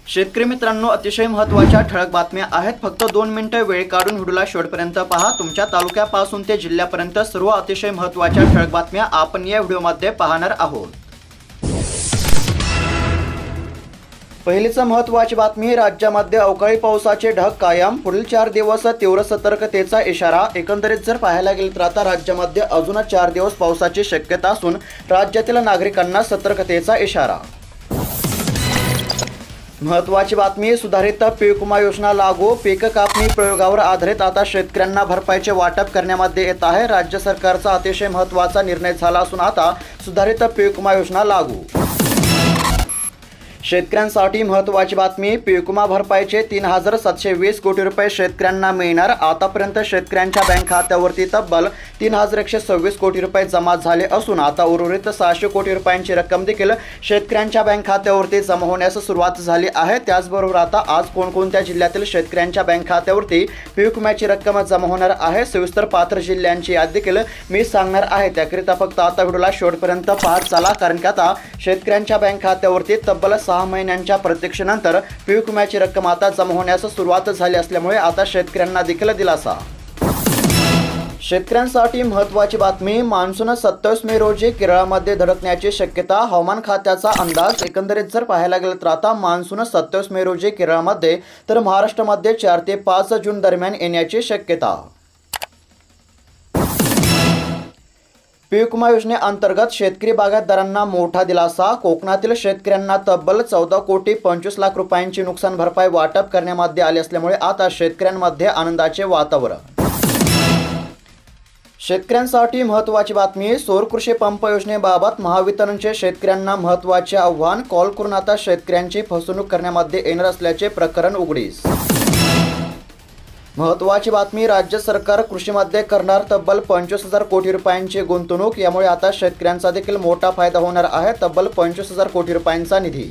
शेतकरी मित्रांनो, अतिशय महत्त्वाच्या ठळक बातम्या आहेत। फक्त 2 मिनिटे वेळ काढून व्हिडिओला शेवटपर्यंत पहा। तुमच्या तालुक्यापासून ते जिल्ह्यापर्यंत सर्व अतिशय महत्त्वाच्या ठळक बातम्या आपण या व्हिडिओमध्ये पाहणार आहोत। पहिलीच महत्त्वाची बातमी, राज्यामध्ये अवकाळी पावसाचे ढग कायम, पुढील 4 दिवस तीव्र सतर्कतेचा इशारा। एकंदरीत जर पाहायला गेले तर आता राज्यामध्ये अजून 4 दिवस पावसाची शक्यता असून राज्यातील नागरिकांना सतर्कतेचा इशारा। महत्त्वाची बातमी, सुधारित पीक विमा योजना लागू, पीक कापणी प्रयोगावर आधारित आता शेतकऱ्यांना भरपाईचे वाटप करण्यामध्ये येत आहे। राज्य सरकारचा अतिशय महत्त्वाचा निर्णय झाला असून आता सुधारित पीक विमा योजना लागू। शेतकऱ्यांसाठी महत्त्वाची बातमी, पीक विमा भरपाईचे 3720 कोटी रुपये शेतकऱ्यांना मिळणार। आतापर्यंत शेतकऱ्यांच्या बँक खात्यावरती तब्बल 3126 कोटी रुपये जमा झाले असून आता उर्वरित 600 कोटी रुपयांची रक्कम देखील शेतकऱ्यांच्या बँक खात्यावरती जमा होण्यास सुरुवात झाली आहे। त्याचबरोबर आता आज कोणकोणत्या जिल्ह्यातील शेतकऱ्यांच्या बँक खात्यावरती पीक विम्याची रक्कम जमा होणार आहे, सविस्तर पात्र जिल्ह्यांची यादी देखील मी सांगणार आहे। त्याकरिता फक्त आता व्हिडिओला शेवटपर्यंत पाहत चला, कारण की आता शेतकऱ्यांच्या बँक खात्यावरती तब्बल 6 महिन्यांच्या प्रतीक्षेनंतर पीक विम्याची रक्कम आता जमा होण्यास सुरुवात झाली असल्यामुळे आता शेतकऱ्यांना देखील दिलासा। शेतकऱ्यांसाठी महत्त्वाची बातमी, मान्सून 27 मे रोजी केरळमध्ये धडकण्याची शक्यता, हवामान खात्याचा अंदाज। एकंदरीत जर पाहायला गेलं तर आता मान्सून 27 मे रोजी केरळमध्ये तर महाराष्ट्रामध्ये 4 ते 5 जून दरम्यान येण्याची शक्यता। पीक विमा योजनेअंतर्गत शेतकरी बागायतदारांना मोठा दिलासा, कोकणातील शेतकऱ्यांना तब्बल 14 कोटी 25 लाख रुपयांची नुकसान भरपाई वाटप करण्यामध्ये आली असल्यामुळे आता शेतकऱ्यांमध्ये आनंदाचे वातावरण। शेतकऱ्यांसाठी महत्त्वाची बातमी, सौर कृषी पंप योजनेबाबत महावितरणचे शेतकऱ्यांना महत्त्वाचे आव्हान, कॉल करून आता शेतकऱ्यांची फसवणूक करण्यामध्ये येणार असल्याचे प्रकरण उघडीस। महत्त्वाची बातमी, राज्य सरकार कृषीमध्ये करणार तब्बल 25,000 कोटी रुपयांची गुंतवणूक, यामुळे आता शेतकऱ्यांचा देखील मोठा फायदा होणार आहे। तब्बल 25,000 कोटी रुपयांचा निधी।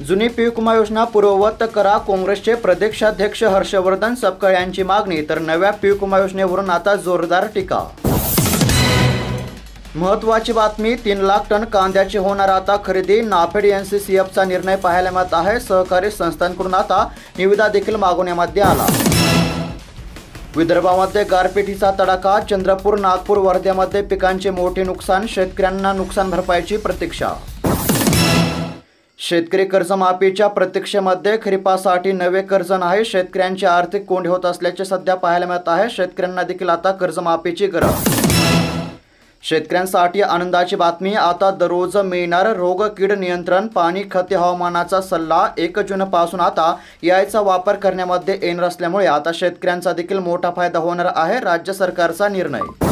जुनी पीक विमा योजना पूर्ववत करा, काँग्रेसचे प्रदेशाध्यक्ष हर्षवर्धन सपकाळ यांची मागणी, तर नव्या पीक विमा योजनेवरून आता जोरदार टीका। महत्त्वाची बातमी, 3 लाख टन कांद्याची होणार आता खरेदी, नाफेड NCCFचा निर्णय पाहायला मिळत आहे। सहकारी संस्थांकडून आता निविदा देखील मागवण्यामध्ये आला। विदर्भामध्ये गारपिटीचा तडाखा, चंद्रपूर, नागपूर, वर्ध्यामध्ये पिकांचे मोठे नुकसान, शेतकऱ्यांना नुकसान भरपाईची प्रतीक्षा। शेतकरी कर्जमाफीच्या प्रतीक्षेमध्ये, खरीपासाठी नवे कर्ज नाही, शेतकऱ्यांचे आर्थिक कोंडी होत असल्याचे सध्या पाहायला मिळत आहे। शेतकऱ्यांना देखील आता कर्जमाफीची गरज। शेतकऱ्यांसाठी आनंदाची बातमी, आता दररोज मिळणार रोग कीड नियंत्रण, पाणी, खते, हवामानाचा सल्ला। 1 जूनपासून आता याचा वापर करण्यामध्ये येणार असल्यामुळे आता शेतकऱ्यांचा देखील मोठा फायदा होणार आहे। राज्य सरकारचा निर्णय।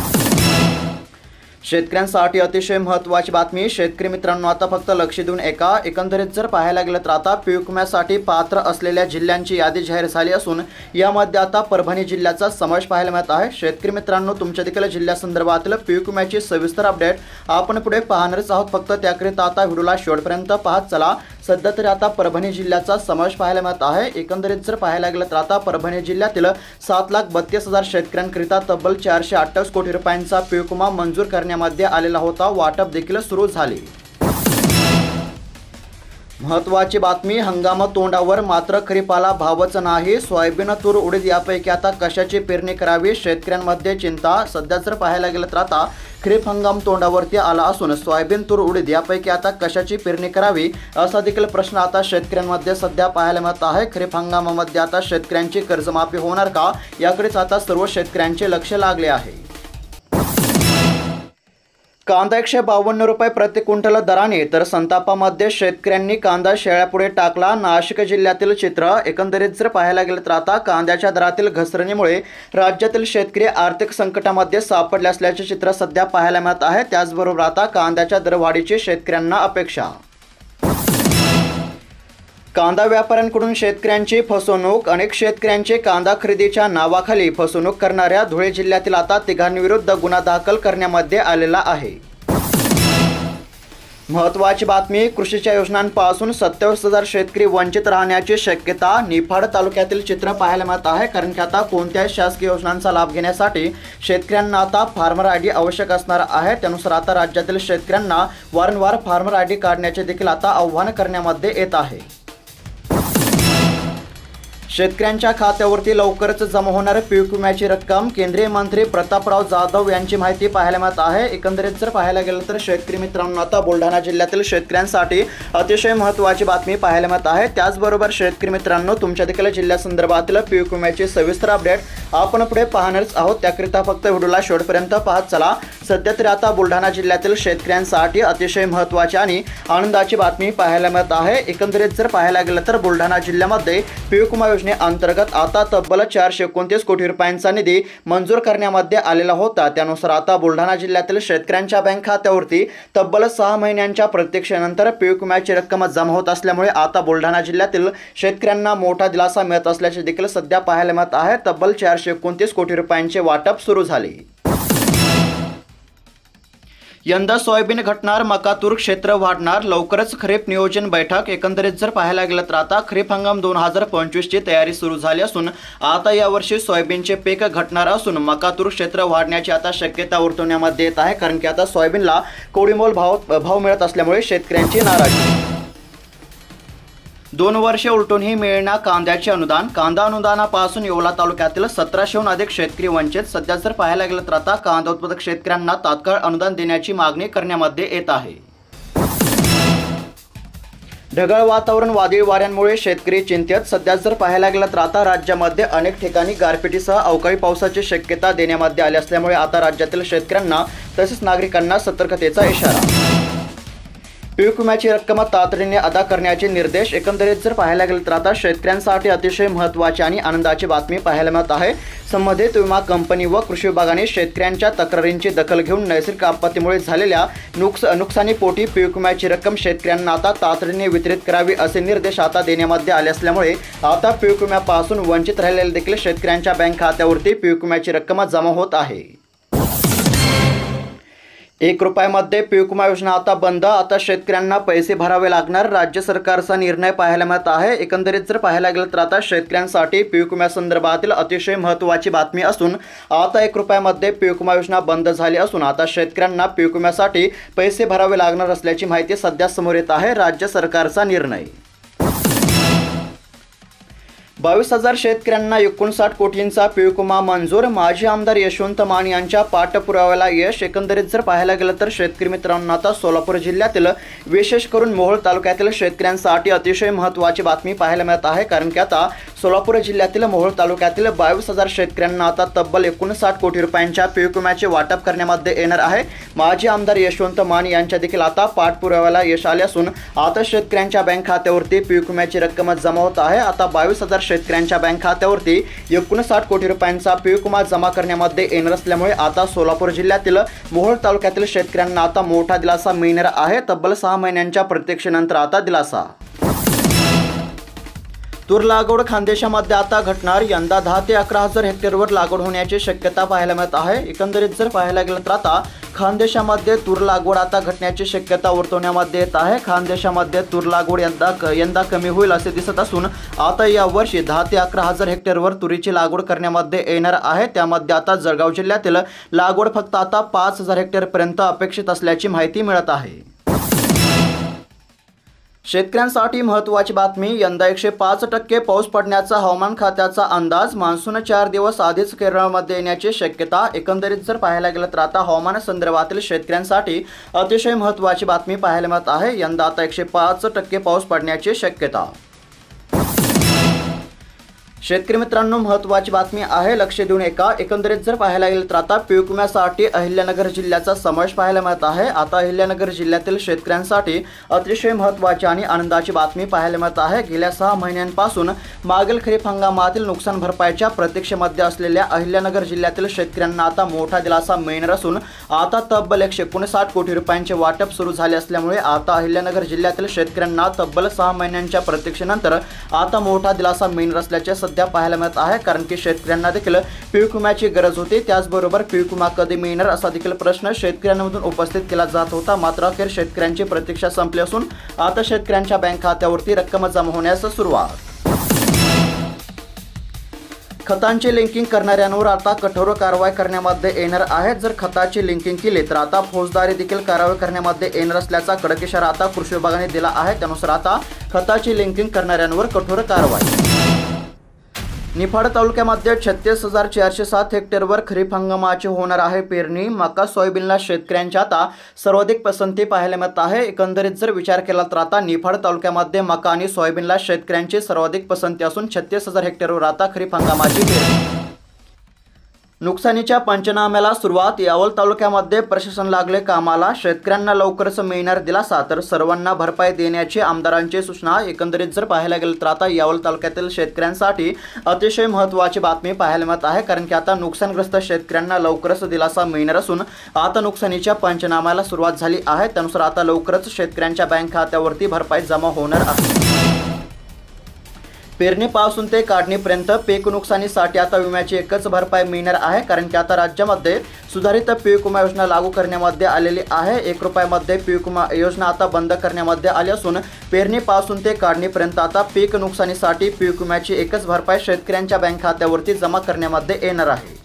शेतकऱ्यांसाठी अतिशय महत्त्वाची बातमी, शेतकरी मित्रांनो आता फक्त लक्ष देऊन एकंदरीत जर पाहायला गेलं तर आता पीक विम्यासाठी पात्र असलेल्या जिल्ह्यांची यादी जाहीर झाली असून यामध्ये आता परभणी जिल्ह्याचा समावेश पाहायला मिळत आहे। शेतकरी मित्रांनो, तुमच्या देखील जिल्ह्यासंदर्भातील पीक विम्याची सविस्तर अपडेट आपण पुढे पाहणारच आहोत। फक्त त्याकरिता आता व्हिडिओला शेवटपर्यंत पाहत चला। सध्या तरी आता परभणी जिल्ह्याचा समावेश पाहायला मिळत आहे। एकंदरीत जर पाहायला गेलं तर आता परभणी जिल्ह्यातील 7,32,000 शेतकऱ्यांकरिता तब्बल 428 कोटी रुपयांचा पीक विमा मंजूर करण्यामध्ये आलेला होता, वाटप देखील सुरू झाले। महत्त्वाची बातमी, हंगाम तोंडावर मात्र खरीपाला भावच नाही, सोयाबीन, तूर, उडीद यापैकी आता कशाची पेरणी करावी, शेतकऱ्यांमध्ये चिंता। सध्या जर पाहायला गेलं तर आता खरीप हंगाम तोंडावरती आला असून सोयाबीन, तूर, उडीद यापैकी आता कशाची पेरणी करावी असा देखील प्रश्न आता शेतकऱ्यांमध्ये सध्या पाहायला मिळत आहे। खरीप हंगामामध्ये आता शेतकऱ्यांची कर्जमाफी होणार का, याकडेच आता सर्व शेतकऱ्यांचे लक्ष लागले आहे। कांदा 152 रुपये प्रति क्विंटल दराने, तर संतापामध्ये शेतकऱ्यांनी कांदा शेळ्यापुढे टाकला, नाशिक जिल्ह्यातील चित्र। एकंदरीत जर पाहायला गेलं तर आता कांद्याच्या दरातील घसरणीमुळे राज्यातील शेतकरी आर्थिक संकटामध्ये सापडले असल्याचे चित्र सध्या पाहायला मिळत आहे। त्याचबरोबर आता कांद्याच्या दरवाढीची शेतकऱ्यांना अपेक्षा। कांदा व्यापाऱ्यांकडून शेतकऱ्यांची फसवणूक, अनेक शेतकऱ्यांचे कांदा खरेदीच्या नावाखाली फसवणूक करणाऱ्या धुळे जिल्ह्यातील आता 3 विरुद्ध गुन्हा दाखल करण्यामध्ये आलेला आहे। महत्त्वाची बातमी, कृषीच्या योजनांपासून 27,000 शेतकरी वंचित राहण्याची शक्यता निफाड तालुक्यातील चित्र पाहायला मिळत आहे। कारण की आता कोणत्याही शासकीय योजनांचा लाभ घेण्यासाठी शेतकऱ्यांना आता फार्मर आयडी आवश्यक असणार आहे। त्यानुसार आता राज्यातील शेतकऱ्यांना वारंवार फार्मर आयडी काढण्याचे देखील आता आव्हान करण्यामध्ये येत आहे। शेतकऱ्यांच्या खात्यावरती लवकरच जमा होणार पीक विम्याची रक्कम, केंद्रीय मंत्री प्रतापराव जाधव यांची माहिती पाहायला मिळत आहे। एकंदरीत जर पाहायला गेलं तर शेतकरी मित्रांनो, आता बुलढाणा जिल्ह्यातील शेतकऱ्यांसाठी अतिशय महत्त्वाची बातमी पाहायला मिळत आहे। त्याचबरोबर शेतकरी मित्रांनो, तुमच्या देखील जिल्ह्यासंदर्भातील पीक विम्याची सविस्तर अपडेट आपण पुढे पाहणारच आहोत। त्याकरिता फक्त व्हिडिओला शेवटपर्यंत पाहत चला। सध्या तरी आता बुलढाणा जिल्ह्यातील शेतकऱ्यांसाठी अतिशय महत्त्वाची आणि आनंदाची बातमी पाहायला मिळत आहे। एकंदरीत जर पाहायला गेलं तर बुलढाणा जिल्ह्यामध्ये पीक विमा अंतर्गत आता तब्बल 429 कोटी रुपयांचा निधी मंजूर करण्यामध्ये आलेला होता। त्यानुसार आता बुलढाणा जिल्ह्यातील शेतकऱ्यांच्या बँक खात्यावरती तब्बल 6 महिन्यांच्या प्रतीक्षेनंतर पीक विम्याची रक्कम जमा होत असल्यामुळे आता बुलढाणा जिल्ह्यातील शेतकऱ्यांना मोठा दिलासा मिळत असल्याचे देखील सध्या पाहायला मिळत आहे। तब्बल 429 कोटी रुपयांचे वाटप सुरू झाले। यंदा सोयाबीन घटणार, मका तूर क्षेत्र वाढणार, लवकरच खरीप नियोजन बैठक। एकंदरीत जर पाहायला गेलं तर आता खरीप हंगाम 2025 ची तयारी सुरू झाली असून आता यावर्षी सोयाबीनचे पीक घटणार असून मका तूर क्षेत्र वाढण्याची आता शक्यता वर्तवण्यामध्ये येत आहे। कारण की आता सोयाबीनला कवडीमोल भाव मिळत असल्यामुळे शेतकऱ्यांची नाराजी। 2 वर्षे उलटूनही मिळणार कांद्याचे अनुदान, कांदा अनुदानापासून येवला तालुक्यातील 1700हून अधिक शेतकरी वंचित। सध्या जर पाहायला गेलं तर आता कांदा उत्पादक शेतकऱ्यांना तात्काळ अनुदान देण्याची मागणी करण्यामध्ये येत आहे। ढगाळ वातावरण, वादळी वाऱ्यांमुळे शेतकरी चिंतेत। सध्या जर पाहायला गेलं तर आता राज्यामध्ये अनेक ठिकाणी गारपिटीसह अवकाळी पावसाची शक्यता देण्यामध्ये आली असल्यामुळे आता राज्यातील शेतकऱ्यांना तसेच नागरिकांना सतर्कतेचा इशारा। पीक विम्याची रक्कम तातडीने अदा करण्याचे निर्देश। एकंदरीत जर पाहायला गेलं तर आता शेतकऱ्यांसाठी अतिशय महत्त्वाची आणि आनंदाची बातमी पाहायला मिळत आहे। संबंधित विमा कंपनी व कृषी विभागाने शेतकऱ्यांच्या तक्रारींची दखल घेऊन नैसर्गिक आपत्तीमुळे झालेल्या नुकसानीपोटी पीक विम्याची रक्कम शेतकऱ्यांना आता तातडीने वितरित करावी असे निर्देश आता देण्यामध्ये आले असल्यामुळे आता पीक विम्यापासून वंचित राहिलेल्या देखील शेतकऱ्यांच्या बँक खात्यावरती पीक विम्याची रक्कम जमा होत आहे। 1 रुपयामध्ये पीक विमा योजना आता बंद, आता शेतकऱ्यांना पैसे भरावे लागणार, राज्य सरकारचा निर्णय पाहायला मिळत आहे। एकंदरीत जर पाहायला गेलं तर आता शेतकऱ्यांसाठी पीक विम्यासंदर्भातील अतिशय महत्त्वाची बातमी असून आता 1 रुपयामध्ये पीक विमा योजना बंद झाली असून आता शेतकऱ्यांना पीक विम्यासाठी पैसे भरावे लागणार असल्याची माहिती सध्या समोर येत आहे। राज्य सरकारचा निर्णय। 22,000 शेतकऱ्यांना 59 कोटींचा पीक विमा मंजूर, माजी आमदार यशवंत मान यांच्या पाठपुराव्याला यश। एकंदरीत जर पाहायला गेलं तर शेतकरी मित्रांनो, आता सोलापूर जिल्ह्यातील विशेष करून मोहोळ तालुक्यातील शेतकऱ्यांसाठी अतिशय महत्त्वाची बातमी पाहायला मिळत आहे। कारण की आता सोलापूर जिल्ह्यातील मोहोळ तालुक्यातील 22,000 शेतकऱ्यांना आता तब्बल 59 कोटी रुपयांच्या पीक विम्याचे वाटप करण्यामध्ये येणार आहे। माजी आमदार यशवंत मान यांच्या देखील आता पाठपुराव्याला यश आले असून आता शेतकऱ्यांच्या बँक खात्यावरती पीक विम्याची रक्कम जमा होत आहे। आता 22,000 शेतकऱ्यांच्या बँक खात्यावरती 59 कोटी रुपयांचा पीक विमा जमा करण्यामध्ये येणार असल्यामुळे आता सोलापूर जिल्ह्यातील मोहोळ तालुक्यातील शेतकऱ्यांना आता मोठा दिलासा मिळणार आहे। तब्बल 6 महिन्यांच्या प्रतीक्षेनंतर आता दिलासा। तूर लागवड खानदेशामध्ये आता घटणार, यंदा 10 ते 11,000 हेक्टरवर लागवड होण्याची शक्यता पाहायला मिळत आहे। एकंदरीत जर पाहायला गेलं तर आता खानदेशामध्ये तूर लागवड आता घटण्याची शक्यता वर्तवण्यामध्ये येत आहे। खानदेशामध्ये तूर लागवड यंदा कमी होईल असे दिसत असून आता यावर्षी 10 ते 11,000 हेक्टरवर तुरीची लागवड करण्यामध्ये येणार आहे। त्यामध्ये आता जळगाव जिल्ह्यातील लागवड फक्त आता 5,000 हेक्टरपर्यंत अपेक्षित असल्याची माहिती मिळत आहे। शेतकऱ्यांसाठी महत्त्वाची बातमी, यंदा 105% पाऊस पडण्याचा हवामान खात्याचा अंदाज, मान्सून 4 दिवस आधीच केरळमध्ये येण्याची शक्यता। एकंदरीत जर पाहायला गेलं तर आता हवामान संदर्भातील शेतकऱ्यांसाठी अतिशय महत्त्वाची बातमी पाहायला मिळत आहे। यंदा आता 105% पाऊस पडण्याची शक्यता। शेतकरी मित्रांनो, महत्त्वाची बातमी आहे, लक्ष देऊन ऐका। एकंदरीत जर पाहायला गेलं तर आता पीक विम्यासाठी अहिल्यानगर जिल्ह्याचा समावेश पाहायला मिळत आहे। आता अहिल्यानगर जिल्ह्यातील शेतकऱ्यांसाठी अतिशय महत्त्वाची आणि आनंदाची बातमी पाहायला मिळत आहे। गेल्या 6 महिन्यांपासून मागील खरीप हंगामातील नुकसान भरपाईच्या प्रतीक्षेमध्ये असलेल्या अहिल्यानगर जिल्ह्यातील शेतकऱ्यांना आता मोठा दिलासा मिळणार असून आता तब्बल 159 कोटी रुपयांचे वाटप सुरू झाले असल्यामुळे आता अहिल्यानगर जिल्ह्यातील शेतकऱ्यांना तब्बल 6 महिन्यांच्या प्रतीक्षेनंतर आता मोठा दिलासा मिळणार असल्याचे सध्या पाहायला मिळत आहे, कारण की शेतकऱ्यांना देखील पीक विम्याची गरज होती. त्याचबरोबर पीक विमा कधी मिळणार असा देखील प्रश्न शेतकऱ्यांमधून उपस्थित केला जात होता. मात्र अखेर शेतकऱ्यांची प्रतीक्षा संपली असून आता शेतकऱ्यांच्या बँक खात्यावरती रक्कम जमा होण्यास सुरुवात. खतांची लिंकिंग करणाऱ्यांवर आता कठोर कारवाई करण्यामध्ये येणार आहे. जर खताची लिंकिंग केली तर आता फौजदारी देखील कारवाई करण्यामध्ये येणार असल्याचा कडक इशारा आता कृषी विभागाने दिला आहे. त्यानुसार आता खताची लिंकिंग करणाऱ्यांवर कठोर कारवाई. निफाड तालुक्यामध्ये 36,407 हेक्टरवर खरीप हंगामाची होणार आहे पेरणी. मका सोयाबीनला शेतकऱ्यांच्या आता सर्वाधिक पसंती पाहायला मिळत आहे. एकंदरीत जर विचार केला तर आता निफाड तालुक्यामध्ये मका आणि सोयाबीनला शेतकऱ्यांची सर्वाधिक पसंती असून 36,000 हेक्टरवर आता खरीप हंगामाची पेरणी. नुकसानीच्या पंचनाम्याला सुरुवात. यावल तालुक्यामध्ये प्रशासन लागले कामाला. शेतकऱ्यांना लवकरच मिळणार दिलासा तर सर्वांना भरपाई देण्याची आमदारांची सूचना. एकंदरीत जर पाहायला गेलं तर आता यावल तालुक्यातील शेतकऱ्यांसाठी अतिशय महत्त्वाची बातमी पाहायला मिळत आहे, कारण की आता नुकसानग्रस्त शेतकऱ्यांना लवकरच दिलासा मिळणार असून आता नुकसानीच्या पंचनाम्याला सुरुवात झाली आहे. त्यानुसार आता लवकरच शेतकऱ्यांच्या बँक खात्यावरती भरपाई जमा होणार आहे. पेरणीपासून ते काढणीपर्यंत पीक नुकसानीसाठी आता विम्याची एकच भरपाई मिळणार आहे, कारण की आता राज्यामध्ये सुधारित पीक विमा योजना लागू करण्यामध्ये आलेली आहे. ₹1 पीक विमा योजना आता बंद करण्यामध्ये आली असून पेरणीपासून ते काढणीपर्यंत आता पीक नुकसानीसाठी पीक विम्याची एकच भरपाई शेतकऱ्यांच्या बँक खात्यावरती जमा करण्यामध्ये येणार आहे.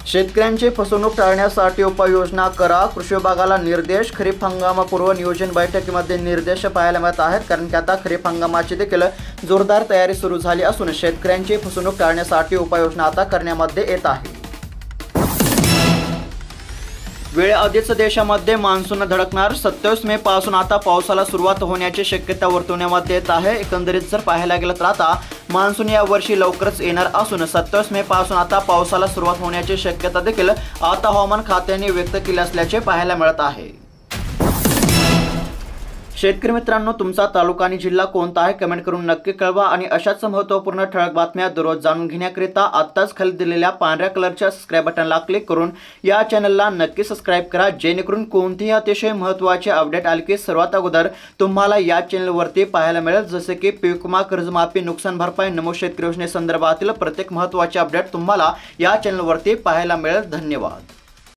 शेतकऱ्यांची फसवणूक टाळण्यासाठी उपाययोजना करा. कृषी विभागाला निर्देश. खरीप हंगामापूर्व नियोजन बैठकीमध्ये निर्देश पाहायला मिळत आहेत, कारण की आता खरीप हंगामाची देखील जोरदार तयारी सुरू झाली असून शेतकऱ्यांची फसवणूक टाळण्यासाठी उपाययोजना आता करण्यामध्ये येत आहे. वेळेआधीच देशामध्ये मान्सून धडकणार. 27 मे पासून आता पावसाला सुरुवात होण्याची शक्यता वर्तवण्यामध्ये येत आहे. एकंदरीत जर पाहायला गेलं तर आता मान्सून या वर्षी लवकरच येणार असून 27 मे पासून आता पावसाला सुरुवात होण्याची शक्यता देखील आता हवामान खात्याने व्यक्त केली असल्याचे पाहायला मिळत आहे. शेतकरी मित्रांनो, तुमचा तालुका आणि जिल्हा कोणता आहे कमेंट करून नक्की कळवा. आणि अशाच महत्त्वपूर्ण ठळक बातम्या दररोज जाणून घेण्याकरिता आत्ताच खाली दिलेल्या पांढऱ्या कलरच्या सबस्क्राईब बटनला क्लिक करून या चॅनलला नक्की सबस्क्राईब करा, जेणेकरून कोणतीही अतिशय महत्त्वाचे अपडेट आले की सर्वात अगोदर तुम्हाला या चॅनलवरती पाहायला मिळेल. जसे की पीक विमा, कर्जमाफी, नुकसान भरपाई, नमो शेतकरी योजनेसंदर्भातील प्रत्येक महत्त्वाचे अपडेट तुम्हाला या चॅनलवरती पाहायला मिळेल. धन्यवाद.